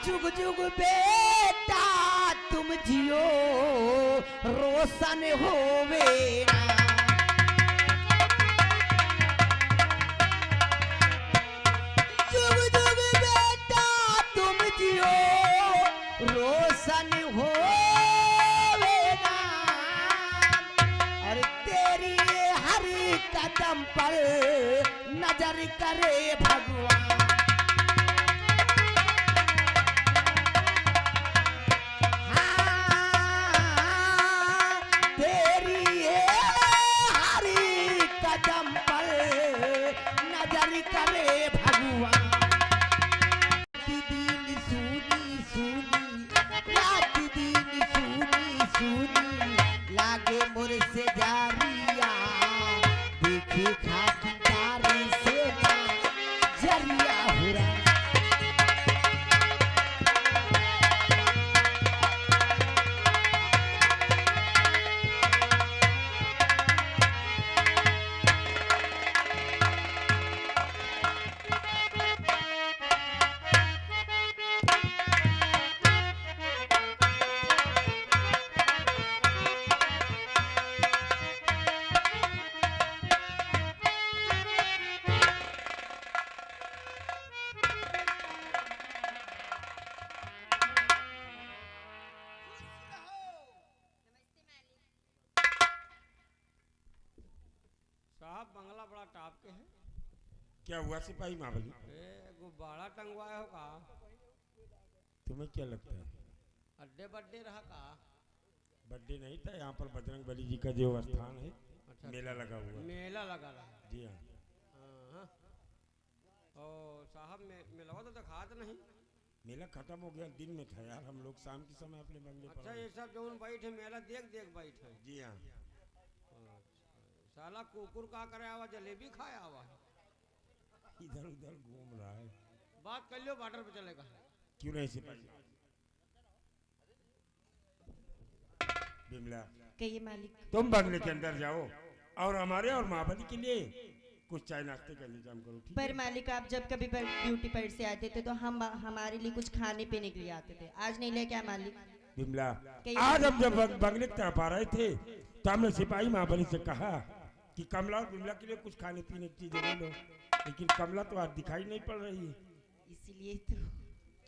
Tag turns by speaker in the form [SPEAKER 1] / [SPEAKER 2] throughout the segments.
[SPEAKER 1] जुग जुग बेटा तुम जियो रोशन होवे ना। जुग जुग बेटा तुम जियो रोशन होवे ना। और तेरी हर कदम पर नजर करे भगवान। करे भगवान। दिन सुनी सुनी रात दिन सुनी सुनी लागे मोर से जारिया देखे खाकी तारे से जरिया हुरा।
[SPEAKER 2] साहब बंगला बड़ा टाप के है।
[SPEAKER 3] क्या हुआ सिपाही महाबली?
[SPEAKER 2] गुब्बारा टंगवाए हो का?
[SPEAKER 3] तुम्हें क्या लगता है?
[SPEAKER 2] अड्डे बड्डे रहा का?
[SPEAKER 3] बर्थडे नहीं था, यहाँ पर बजरंग बली जी का जो स्थान है
[SPEAKER 2] अच्छा,
[SPEAKER 3] मेला लगा हुआ।
[SPEAKER 2] मेला लगा रहा?
[SPEAKER 3] जी हाँ।
[SPEAKER 2] और साहब मेला तो दिखा तो नहीं।
[SPEAKER 3] मेला खत्म हो गया, दिन में था यार, हम लोग शाम के समय अपने बंगले पर।
[SPEAKER 2] अच्छा, ये सब जो बैठे मेला देख देख बैठे।
[SPEAKER 3] जी हाँ।
[SPEAKER 2] साला कुकुर का करे आवा, जलेबी खाया आवा,
[SPEAKER 3] इधर उधर घूम रहा है।
[SPEAKER 2] बात कर लो, बॉर्डर पे चलेगा।
[SPEAKER 3] क्यों नहीं सिपाही? बिमला
[SPEAKER 1] कहिए मालिक।
[SPEAKER 3] तुम बंगले के अंदर जाओ और हमारे और महाबली के लिए कुछ चाय नाश्ते का इंतजाम करो, ठीक है?
[SPEAKER 1] पर मालिक आप जब कभी ब्यूटी पार्लर से आते थे तो हम हमारे लिए कुछ खाने पीने के लिए आते थे, आज नहीं लेके आए मालिक?
[SPEAKER 3] बिमला आज हम जब बंगले की तरफ आ रहे थे तो हमने सिपाही महाबली से कहा कि कमला और बिमला के लिए कुछ खाने पीने की चीजें ले लो, लेकिन कमला तो आज दिखाई नहीं पड़ रही है,
[SPEAKER 1] इसलिए तो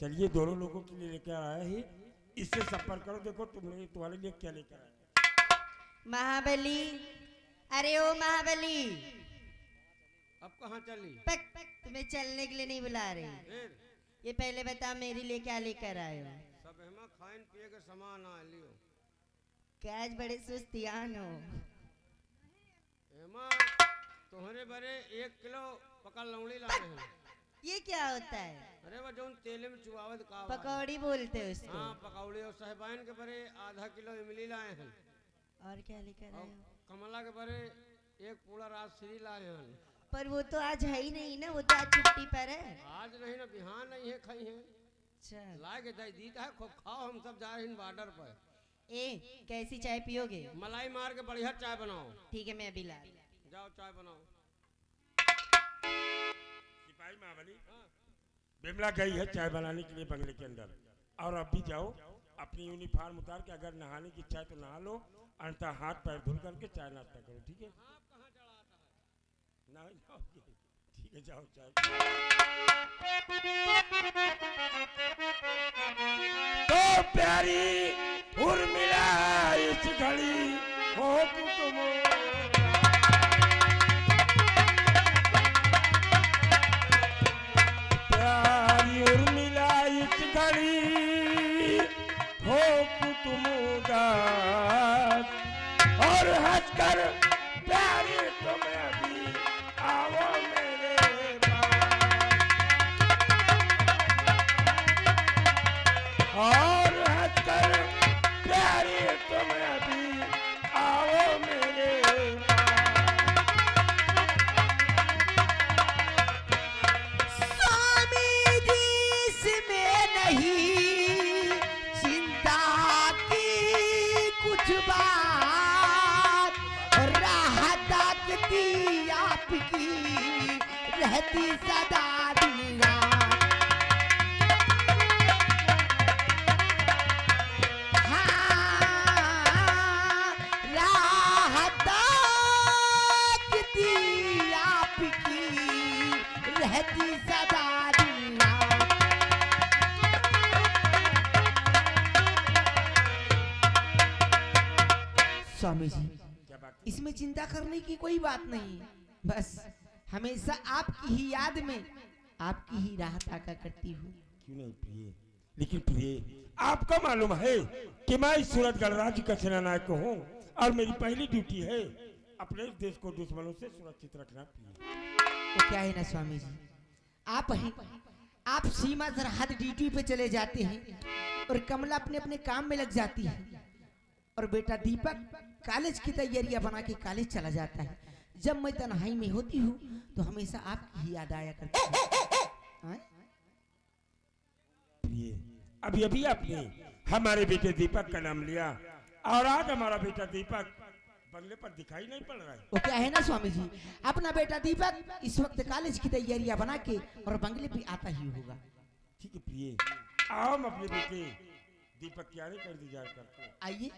[SPEAKER 3] चलिए दोनों लोगों के लिए लेकर आया है, इससे संपर्क करो। देखो तुम्हारे लिए क्या लेकर आया।
[SPEAKER 1] महाबली, अरे ओ महाबली,
[SPEAKER 2] अब कहाँ चली?
[SPEAKER 1] पक पक, तुम्हें चलने के लिए नहीं बुला रही। ये पहले बता मेरे लिए क्या लेकर आए हो?
[SPEAKER 2] सब हेमा खान पिए के सामान आ लियो।
[SPEAKER 1] क्या आज बड़े सुस्तियान हो?
[SPEAKER 2] हेमा तुम्हारे बड़े 1 किलो पका लौड़ी लाए हैं।
[SPEAKER 1] ये क्या होता है?
[SPEAKER 2] अरे वो जो तेल में चुआवत का
[SPEAKER 1] पकौड़ी बोलते हो उसको?
[SPEAKER 2] हाँ पकौड़ी। और साहिबान के बड़े आधा किलो इमली लाए हैं।
[SPEAKER 1] और क्या लेकर आए हो?
[SPEAKER 2] कमला के बड़े 1 पूरा राजश्री लाए हैं।
[SPEAKER 1] पर वो तो आज है ही नहीं ना, वो तो आज छुट्टी पर है।
[SPEAKER 2] आज नहीं ना, बिहान नहीं है, खाई है।
[SPEAKER 1] चल
[SPEAKER 2] लाए के दही दीता है, खूब खाओ, हम सब जा रहे हैं बॉर्डर पर।
[SPEAKER 1] ए कैसी चाय पियोगे?
[SPEAKER 2] मलाई मार के बढ़िया चाय बनाओ।
[SPEAKER 1] ठीक है मैं अभी ला।
[SPEAKER 2] जाओ चाय बनाओ।
[SPEAKER 3] सिपाही महाबली बिमला गई है चाय बनाने के लिए बंगले के अंदर, और अब भी जाओ अपनी यूनिफॉर्म उतार के, अगर नहाने की इच्छा है तो नहा लो, अन्यथा हाथ पैर धुल करके चाय नाश्ता करो, ठीक है? नहीं जाओगे? ठीक है जाओ चाय। तो प्यारी उर्मिला इस घड़ी हो तुम, प्यारी उर्मिला इस घड़ी हो तुम उदास, और हंसकर प्यारी तुम्हें अभी आओ मेरे पास, और हंसकर प्यारी तुम्हें अभी आओ मेरे पास।
[SPEAKER 1] स्वामी जी इसमें नहीं चिंता की कुछ बात, राह ताकती आपकी रहती सदा दिन रात।
[SPEAKER 4] रहती सदा दिन रात। स्वामी जी,
[SPEAKER 3] क्या बात है?
[SPEAKER 4] इसमें चिंता करने की कोई बात नहीं, बस हमेशा आपकी ही याद में आपकी ही राह ताका करती हूँ।
[SPEAKER 3] क्यों नहीं प्रिय, लेकिन प्रिय आपको मालूम है कि मैं इस सूरत गणराज्य का सेनानायक हूँ और मेरी पहली ड्यूटी है अपने इस देश को दुश्मनों से सुरक्षित रखना। प्रिय
[SPEAKER 4] तो क्या है ना स्वामी जी, आप सीमा सरहद ड्यूटी पे चले जाते हैं और कमला अपने अपने काम में लग जाती है और बेटा दीपक कॉलेज की तैयारियां बना के कॉलेज चला जाता है। जब मैं तन्हाई में होती हूँ तो हमेशा आपकी ही याद आया करती है।
[SPEAKER 3] प्रिय अभी अभी आपने हमारे बेटे दीपक का नाम लिया और आज हमारा बेटा दीपक बंगले पर दिखाई नहीं पड़ रहा है।
[SPEAKER 4] वो क्या है ना स्वामी जी, अपना बेटा दीपक इस वक्त कॉलेज की तैयारियां बना के और बंगले पे आता ही होगा।
[SPEAKER 3] ठीक है प्रिय, आओ हम अपने बेटे दीपक की आने का इंतजार करते हैं।
[SPEAKER 4] आइए।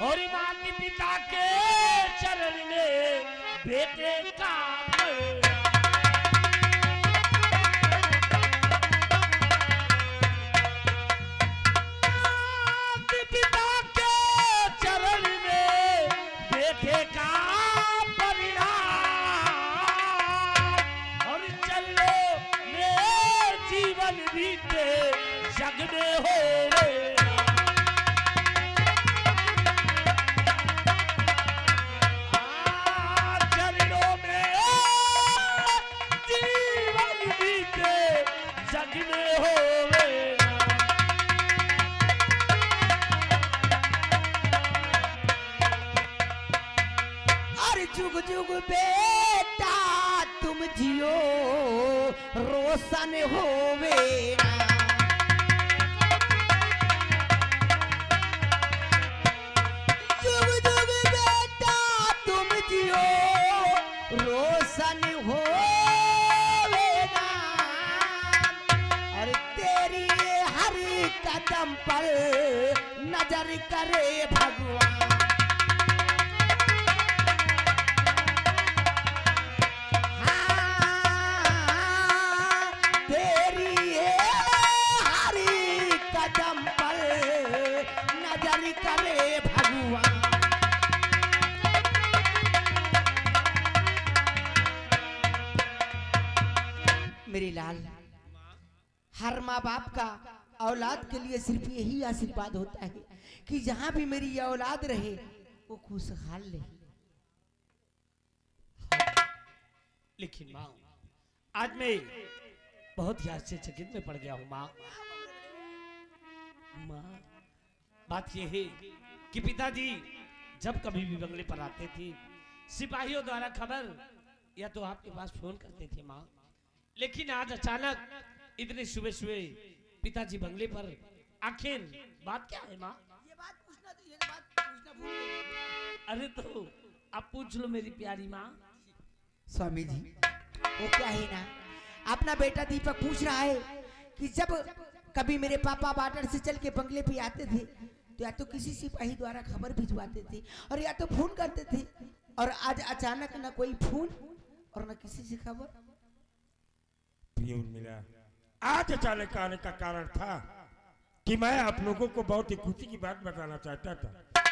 [SPEAKER 5] और माता पिता के चरण में बेटे का पिता के चरण में बेटे का परिणाम और चलो में जीवन बीते जग में हो
[SPEAKER 4] जुग जुग बेटा तुम जियो रोशन होवे ना। जुग जुग बेटा तुम जियो रोशन होवे ना और तेरी हर कदम पर नजर करे भगवान। करे भगवान। मेरे लाल, हर माँ बाप का औलाद के लिए सिर्फ यही आशीर्वाद होता है कि जहां भी मेरी औलाद रहे वो खुशहाल रहे।
[SPEAKER 5] लेकिन माँ, आज मैं बहुत ही आश्चर्यचकित में पड़ गया हूँ माँ। माँ, बात यह है कि पिताजी जब कभी भी बंगले पर आते थे सिपाहियों द्वारा खबर या तो आपके पास फोन करते थे माँ, लेकिन आज अचानक इतने सुबह सुबह पिताजी बंगले पर, आखिर बात क्या है माँ?
[SPEAKER 4] ये बात पूछना भूल गई।
[SPEAKER 5] अरे तो आप पूछ लो मेरी प्यारी माँ।
[SPEAKER 4] स्वामी जी, वो क्या है ना, अपना बेटा दीपक पूछ रहा है कि जब कभी मेरे पापा बॉर्डर से चल के बंगले पे आते थे तो या तो किसी सिपाही द्वारा खबर भिजवाते थे और या तो फोन करते थे, और आज अचानक ना कोई फोन और ना किसी से खबर।
[SPEAKER 3] प्रिय उर्मिला, आज अचानक आने का कारण था कि मैं आप लोगों को बहुत ही खुशी की बात बताना चाहता था,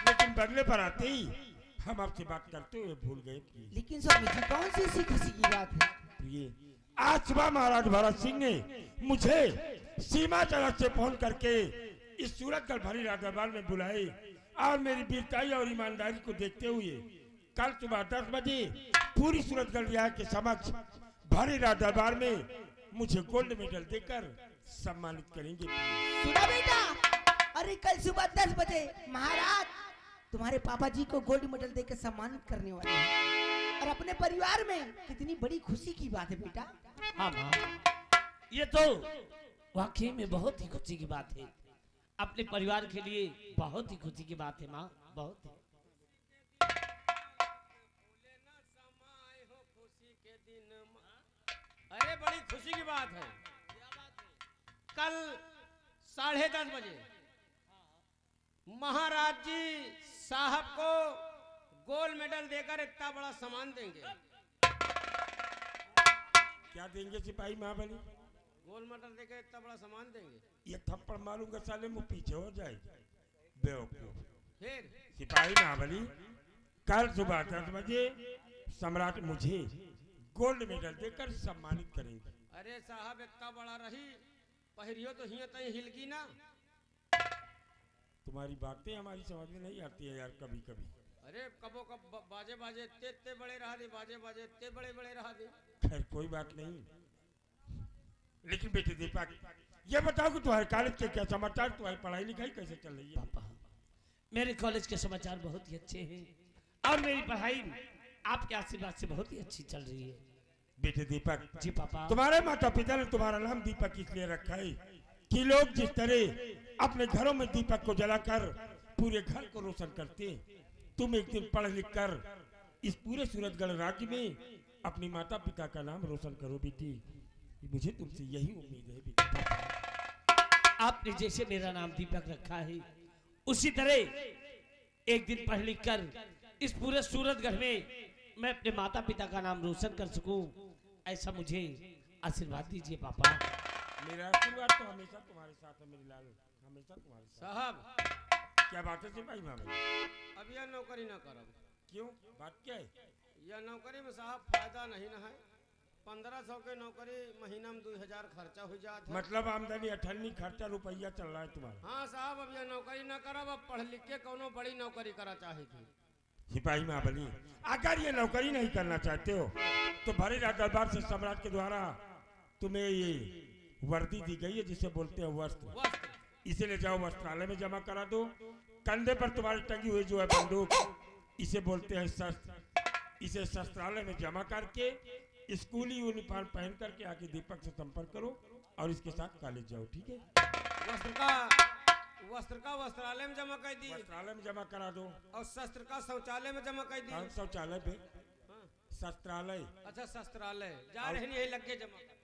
[SPEAKER 3] लेकिन बंगले पर आते ही हम आपसे बात करते हुए भूल गए।
[SPEAKER 4] लेकिन स्वामी जी, कौन सी ऐसी खुशी की बात है?
[SPEAKER 3] प्रिय, आज सुबह महाराज भरत सिंह ने मुझे सीमा तरफ से फोन करके इस सूरतगढ़ भरी राज दरबार में बुलाए और मेरी वीरताई और ईमानदारी को देखते हुए कल सुबह 10 बजे पूरी सूरतगढ़ रियासत के समक्ष भरी राज दरबार में मुझे गोल्ड मेडल देकर सम्मानित करेंगे।
[SPEAKER 4] सुना बेटा, अरे कल सुबह 10 बजे महाराज तुम्हारे पापा जी को गोल्ड मेडल देकर सम्मानित करने वाले हैं और अपने परिवार में कितनी बड़ी खुशी की बात है बेटा।
[SPEAKER 5] हाँ माँ, ये तो वाकई में बहुत ही खुशी की बात है, अपने परिवार के लिए बहुत ही खुशी की बात है माँ, बहुत ही।
[SPEAKER 2] अरे बड़ी खुशी की बात है, कल 10:30 बजे महाराज जी साहब को गोल्ड मेडल देकर इतना बड़ा सम्मान देंगे।
[SPEAKER 3] क्या देंगे सिपाही महाबली?
[SPEAKER 2] गोल्ड मेडल देकर इतना बड़ा सम्मान देंगे।
[SPEAKER 3] ये थप्पड़ मारूंगा साले मुंह पीछे हो जाए बेवकूफ।
[SPEAKER 2] फिर
[SPEAKER 3] सिपाही महाबली, कल सुबह 10 बजे सम्राट मुझे गोल्ड मेडल देकर सम्मानित करेंगे।
[SPEAKER 2] अरे साहब इतना बड़ा रही पहिरियो तो हिया तई हिलकी ना।
[SPEAKER 3] तुम्हारी बातें हमारी समझ में नहीं आती है यार कभी कभी।
[SPEAKER 2] अरे कबो कब बाजे बाजे इतने बड़े रहा दे, बाजे बाजे इतने बड़े बड़े रहा दे।
[SPEAKER 3] खैर कोई बात नहीं, लेकिन बेटे दीपक ये बताओ कि तुम्हारे कॉलेज के क्या समाचार, तुम्हारी पढ़ाई लिखाई कैसे चल रही है?
[SPEAKER 5] पापा, मेरे कॉलेज के समाचार बहुत ही अच्छे हैं और मेरी पढ़ाई आपके आशीर्वाद से बहुत ही अच्छी चल रही है।
[SPEAKER 3] बेटे दीपक
[SPEAKER 5] जी पापा।
[SPEAKER 3] तुम्हारे माता पिता ने तुम्हारा नाम दीपक इसलिए रखा है कि लोग जिस तरह अपने घरों में दीपक को जलाकर पूरे घर को रोशन करते, तुम एक दिन पढ़ लिख कर इस पूरे सूरजगढ़ राज्य में अपनी माता पिता का नाम रोशन करो बेटी, मुझे तुमसे यही उम्मीद है बेटी।
[SPEAKER 5] आपने जैसे मेरा नाम दीपक रखा है उसी तरह एक दिन पढ़ लिख कर इस पूरे सूरजगढ़ में मैं अपने माता पिता का नाम रोशन कर सकूं, ऐसा मुझे आशीर्वाद दीजिए पापा।
[SPEAKER 3] मेरा आशीर्वाद तो हमेशा तुम्हारे साथ है मेरी लाल, हमेशा तुम्हारे साथ।
[SPEAKER 2] साहब
[SPEAKER 3] क्या बात है सिपाही महाबली?
[SPEAKER 2] अब यह नौकरी ना करो।
[SPEAKER 3] क्यों, बात क्या है?
[SPEAKER 2] यह नौकरी में साहब फायदा नहीं ना है। 1500 के नौकरी महीना में 2000 खर्चा हो जाता है।
[SPEAKER 3] मतलब आमदनी अठन्नी खर्चा रुपया चल रहा है तुम्हारा?
[SPEAKER 2] हाँ साहब, अब यह नौकरी ना करब, अब पढ़ लिख के कोनो बड़ी नौकरी करा चाहे थी।
[SPEAKER 3] सिपाही महाबली, अगर ये नौकरी नहीं करना चाहते हो तो भरे दरबार से सम्राट के द्वारा तुम्हें ये वर्दी दी गई है जिसे बोलते हैं वस्त्र,
[SPEAKER 2] वस्त्र
[SPEAKER 3] इसे ले जाओ वस्त्रालय में जमा करा दो। कंधे पर तुम्हारी टंगी हुई जो है बंदूक, इसे बोलते हैं शस्त्र, इसे शस्त्रालय में जमा करके स्कूली यूनिफॉर्म पहन करके आके दीपक से संपर्क करो और इसके साथ कॉलेज जाओ, ठीक है?
[SPEAKER 2] वस्त्र का वस्त्रालय में जमा कर दी
[SPEAKER 3] वस्त्रालय में जमा करा दो
[SPEAKER 2] और शस्त्र का शौचालय में जमा कर दी।
[SPEAKER 3] और शौचालय पे
[SPEAKER 2] हाँ।
[SPEAKER 3] शस्त्रालय।
[SPEAKER 2] अच्छा शस्त्रालय जा रहे हैं, यही लग के जमा कर।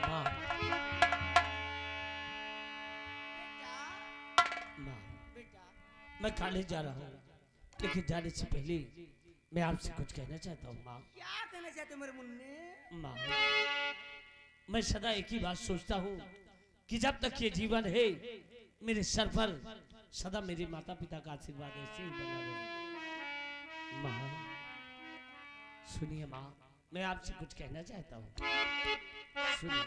[SPEAKER 5] माँ, माँ, मैं कॉलेज जा रहा हूँ, लेकिन जाने से पहले मैं आपसे कुछ कहना चाहता हूँ माँ।
[SPEAKER 4] क्या कहना चाहते हो मेरे मुन्ने?
[SPEAKER 5] माँ, मैं सदा एक ही बात सोचता हूँ कि जब तक ये जीवन है मेरे सर पर सदा मेरे माता पिता का आशीर्वाद ऐसे ही बना रहे। माँ सुनिए माँ, मैं आपसे कुछ कहना चाहता हूँ, सुनिए।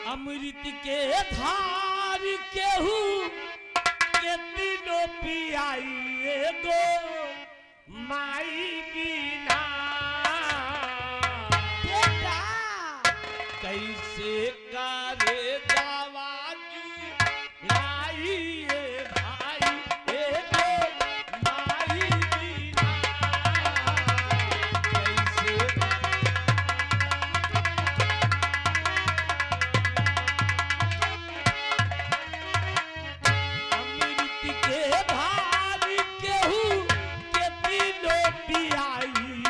[SPEAKER 5] अमृत के धार केहू के तीनों पियाइए दो माई बिना
[SPEAKER 4] बेटा
[SPEAKER 5] कैसे करे दावा लाइए भाई दो माई बिना कैसे। अमृत के भार केहू के तीनों पियाई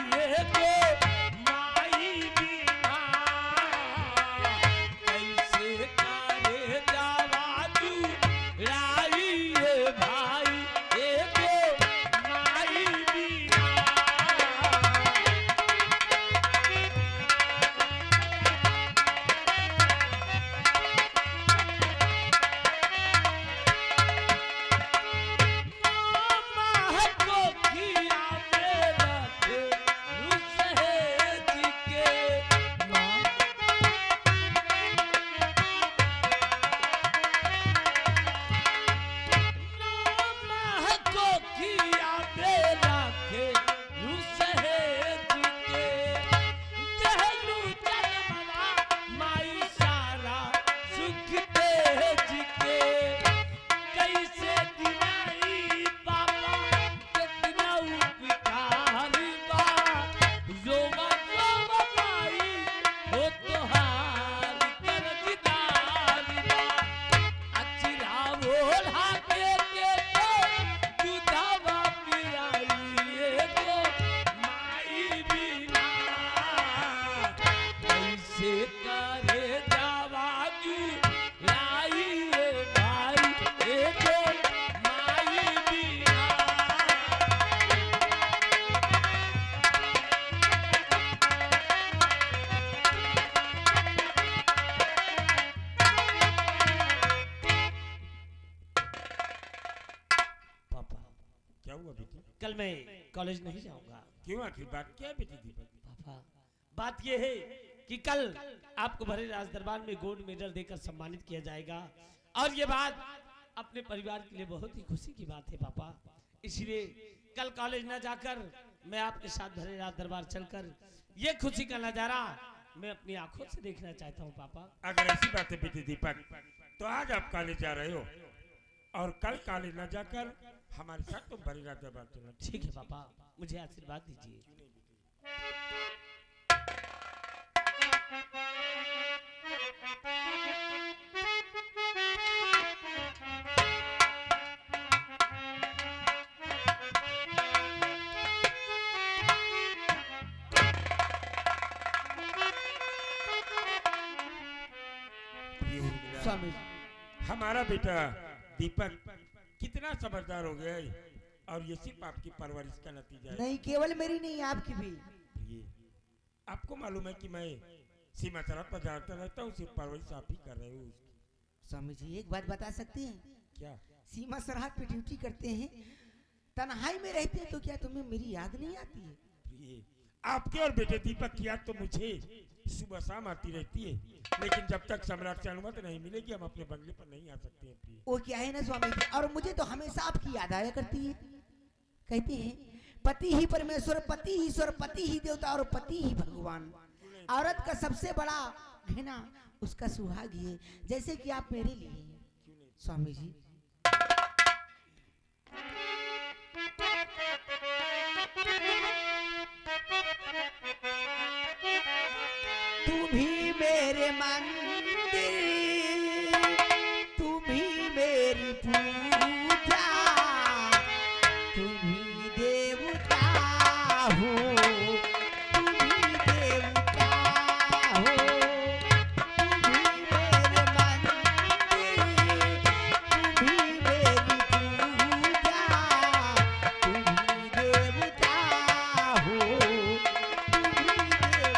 [SPEAKER 3] क्या हुआ बेटी?
[SPEAKER 5] कल मैं कॉलेज नहीं जाऊंगा।
[SPEAKER 3] क्यों, आखिर बात क्या है बेटी दीपक?
[SPEAKER 5] पापा बात यह है कि कल आपको भरे राज दरबार में गोल्ड मेडल देकर सम्मानित किया जाएगा और ये बात अपने परिवार के लिए बहुत ही खुशी की बात है पापा। इसलिए कल कॉलेज न जाकर मैं आपके साथ भरे राज दरबार चलकर ये खुशी का नजारा मैं अपनी आंखों से देखना चाहता हूँ पापा।
[SPEAKER 3] अगर ऐसी बात है बेटी दीपक, तो आज आप कॉलेज जा रहे हो और कल कॉलेज न जाकर हमारे साथ तुम भरे राज दरबार चलना।
[SPEAKER 5] ठीक है पापा, मुझे आशीर्वाद दीजिए।
[SPEAKER 4] स्वामी
[SPEAKER 3] हमारा बेटा दीपक कितना समझदार हो गया है और ये सिर्फ आपकी परवरिश का नतीजा है।
[SPEAKER 4] नहीं, केवल मेरी नहीं आपकी भी।
[SPEAKER 3] ये आपको मालूम है कि मैं सीमा सरहद पर जाता रहता हूँ, सिर्फ परवरिश आप ही कर रहे हो उसकी।
[SPEAKER 4] स्वामी जी एक बात बता सकते हैं?
[SPEAKER 3] क्या?
[SPEAKER 4] सीमा सरहद पे ड्यूटी करते हैं, तन्हाई में रहते हैं, तो क्या तुम्हें मेरी याद नहीं आती है?
[SPEAKER 3] ये आपके और बेटे दीपक की याद तो मुझे सुबह शाम आती रहती है, लेकिन जब तक सम्राट से अनुमति नहीं मिलेगी हम अपने बंगले पर नहीं आ सकते हैं प्रिय।
[SPEAKER 4] वो क्या है ना स्वामी जी, और मुझे तो हमेशा आपकी याद आया करती है। कहते हैं पति ही परमेश्वर, पति ही ईश्वर, पति ही देवता और पति ही भगवान। औरत का सबसे बड़ा घृणा उसका सुहाग ही है, जैसे कि आप मेरे लिए हैं स्वामी जी। तुम ही मेरे मंदिर, तुम ही मेरी पूजा, तुम ही देवता हो, तुम ही देवता हो, तुम ही मेरे मंदिर, तुम ही मेरी पूजा, तुम ही देवता हो, तुम ही देवता।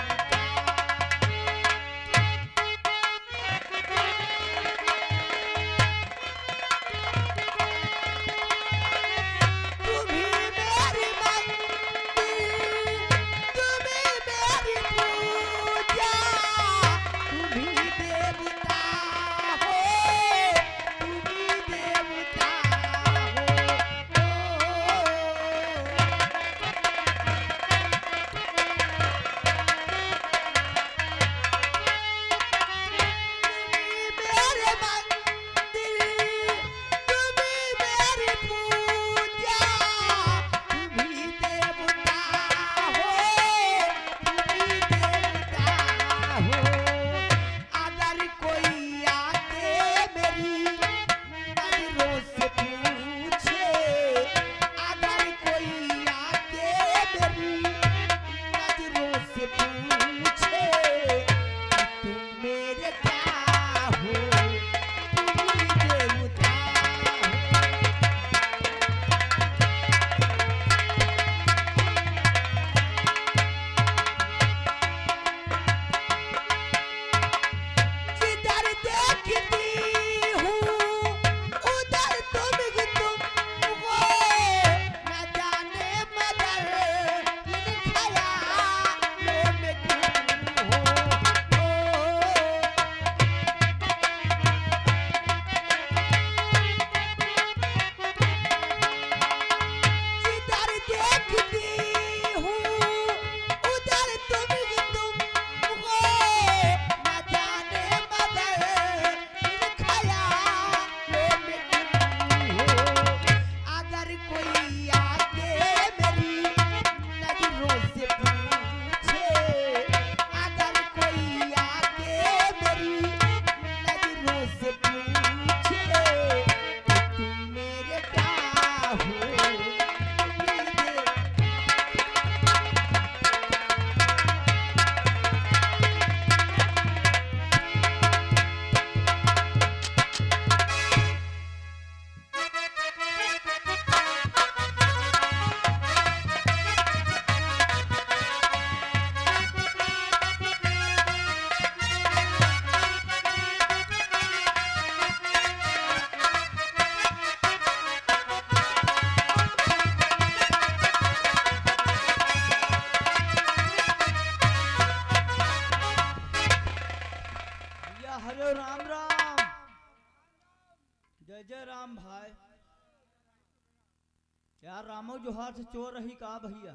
[SPEAKER 6] यार रामो जोहार से चोर रही का भैया,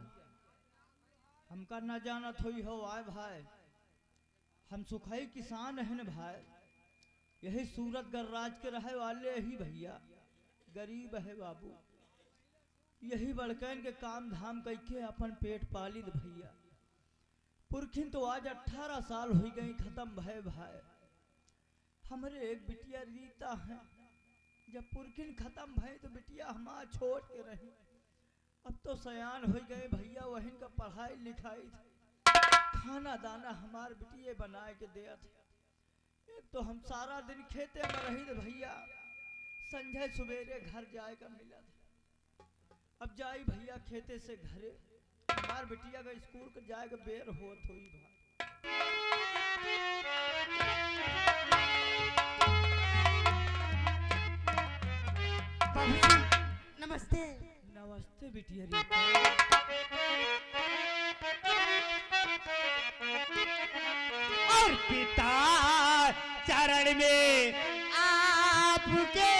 [SPEAKER 6] हमका न जानत होई हो आए भाई, हम सुखई किसान हैं न भाई, यही सूरत गर्राज के रहे वाले ही भैया, गरीब है बाबू, यही बड़कन के काम धाम करके अपन पेट पालित भैया। पुरखिन तो आज 18 साल हो गई खत्म भय भाई, हमारे एक बिटिया रीता है, जब पुरखिन खत्म भय तो बिटिया हमार छोड़ के रही, अब तो सयान हो गए भैया, वही का पढ़ाई लिखाई खाना दाना हमार बिटिया बनाए के दिया थे। एक तो हम सारा दिन खेते में रही थे भैया, संजय सवेरे घर जाए का मिला था, अब जाई भैया खेते से घरे, हमार बिटिया का स्कूल का जाए का बेर होत हुई भाई।
[SPEAKER 4] बाबूजी नमस्ते।
[SPEAKER 6] नमस्ते बिटिया रीता।
[SPEAKER 7] और पिता चरण में आपके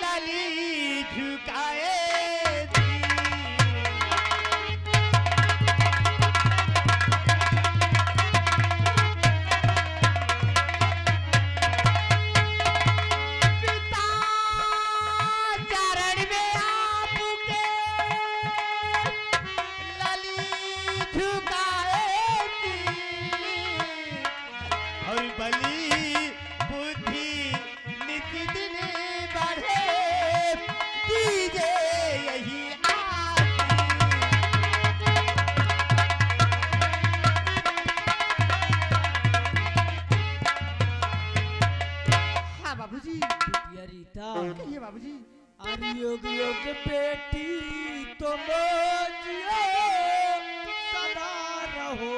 [SPEAKER 7] लली झुकाए
[SPEAKER 6] कहिए बाबूजी। अरे योग योग बेटी तो मोजियो सदा रहो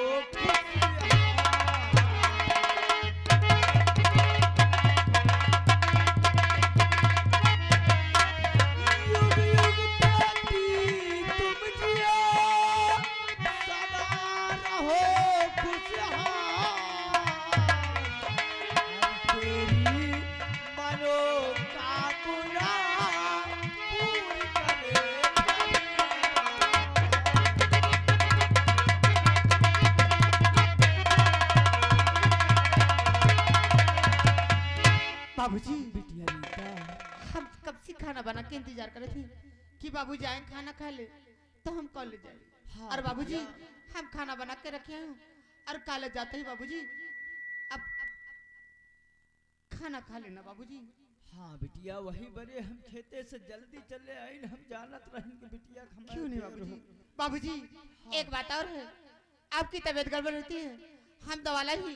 [SPEAKER 6] युग युग बेटी तुम जियो सदा रहो खुशहाल, तेरी मनोकामना पूरी करे
[SPEAKER 4] बाबूजी
[SPEAKER 6] बिटिया रीता।
[SPEAKER 4] हम कब से खाना बना के इंतजार कर रहे थे कि बाबूजी आए खाना खा ले तो हम कॉलेज जाए।
[SPEAKER 6] हाँ,
[SPEAKER 4] और बाबूजी
[SPEAKER 6] बिटिया।
[SPEAKER 4] हम खाना बना के रखे हैं और कॉलेज जाते ही बाबूजी अब खाना खा लेना बाबूजी।
[SPEAKER 6] हाँ बिटिया वही बड़े हम खेते से जल्दी चले आए हम जानत रहें कि बिटिया हमारे
[SPEAKER 4] क्यों नहीं
[SPEAKER 6] प्यार
[SPEAKER 4] बाबूजी?
[SPEAKER 6] हो।
[SPEAKER 4] बाबूजी एक बात और है, आपकी तबीयत गड़बड़ रहती है, हम दवा लाई,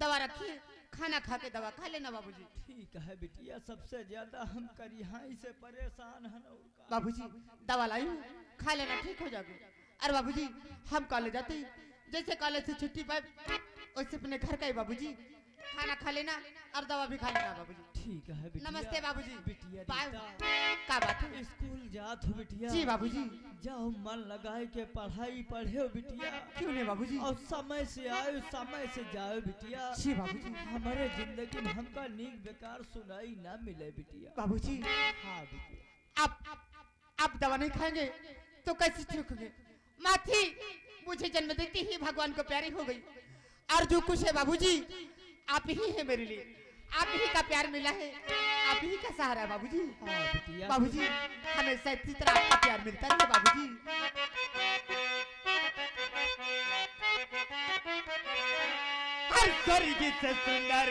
[SPEAKER 4] दवा रखिए, खाना खा के दवा खा लेना बाबूजी।
[SPEAKER 6] ठीक है बिटिया, सबसे ज्यादा हम करिहाई से परेशान हैं और का।
[SPEAKER 4] बाबूजी दवा लाई हूँ, खा लेना ठीक हो जाएगा। अरे बाबूजी हम कॉलेज जाते ही जैसे कॉलेज से छुट्टी पाए वैसे अपने घर का ही बाबूजी खाना खा लेना और दवा भी खा लेना बाबूजी।
[SPEAKER 6] ठीक है बिटिया।
[SPEAKER 4] नमस्ते बाबूजी।
[SPEAKER 6] बिटिया
[SPEAKER 4] बाय।
[SPEAKER 6] रीता।
[SPEAKER 4] का बात है?
[SPEAKER 6] स्कूल जात हो बिटिया।
[SPEAKER 4] जी बाबूजी।
[SPEAKER 6] जाओ मन लगाए के पढ़ाई पढ़े हो बिटिया।
[SPEAKER 4] क्यों नहीं बाबूजी?
[SPEAKER 6] और समय से आए समय से जाओ बिटिया।
[SPEAKER 4] जी बाबूजी।
[SPEAKER 6] हमारे जिंदगी में हमका नीक बेकार सुनाई ना मिले बिटिया।
[SPEAKER 4] बाबूजी
[SPEAKER 6] हाँ बिटिया।
[SPEAKER 4] आप दवा नहीं खाएंगे तो कैसे ठीक होंगे? माथी मुझे जन्म देती ही भगवान को प्यारी हो गई और जो कुछ है बाबूजी आप ही है मेरे लिए, आप ही का प्यार मिला है, आप ही का सहारा है बाबूजी।
[SPEAKER 6] हाँ बिटिया।
[SPEAKER 4] बाबूजी हमेशा इसी तरह आपका प्यार मिलता रहे बाबूजी।
[SPEAKER 7] हर स्वर्ग से सुंदर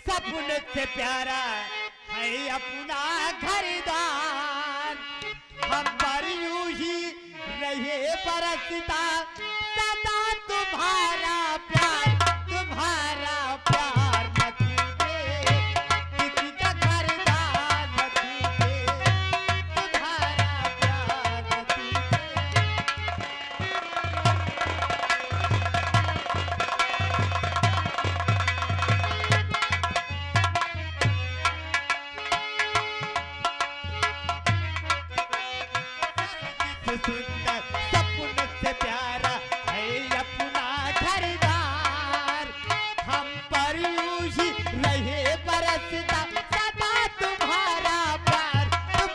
[SPEAKER 7] सपन से प्यारा है अपना घरदार, हम पर यूं ही रहे बरसता सदा तुम्हारा प्यार न टूटे, किसी का घरदार न टूटे, तुम्हारा प्यार न टूटे। सुंदर सपन से प्यारा है अपना घरदार, हम पर यूं ही रहे बरसता सदा तुम्हारा प्यार न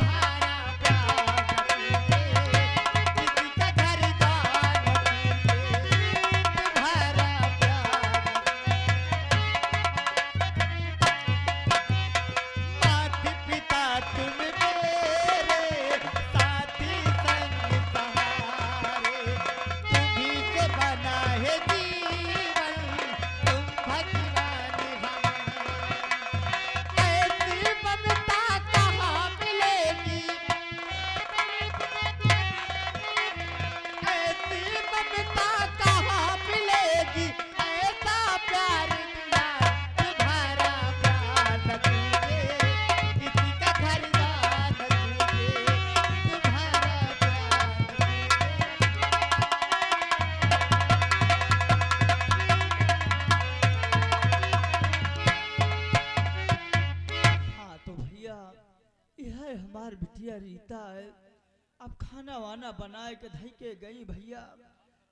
[SPEAKER 6] रीता है अब खाना वाना बनाए के धई के गई भैया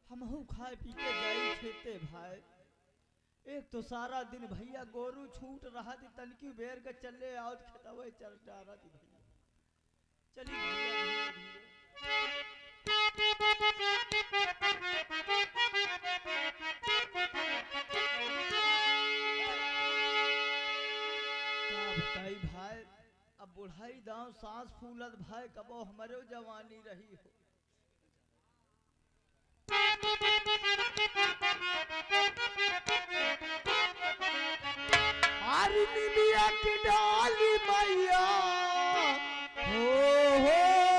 [SPEAKER 6] हमहू खाए पी के गई खेते भाई एक तो सारा दिन भैया गोरू छूट रहा थी तनकी बेर के चले आओ खेतवे चल डारा थी भैया चली भैया क्या बताई भाई अब बुढ़ाई दांव सांस फूलत भाई कबो हमारे जवानी रही हो
[SPEAKER 7] अरे निमिया की डाली मैया हो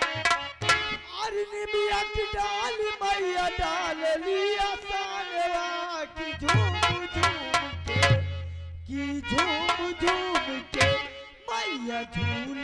[SPEAKER 7] अरे निमिया की डाली मैया डाल लिया सानवा की झूम झूम के मैया झूल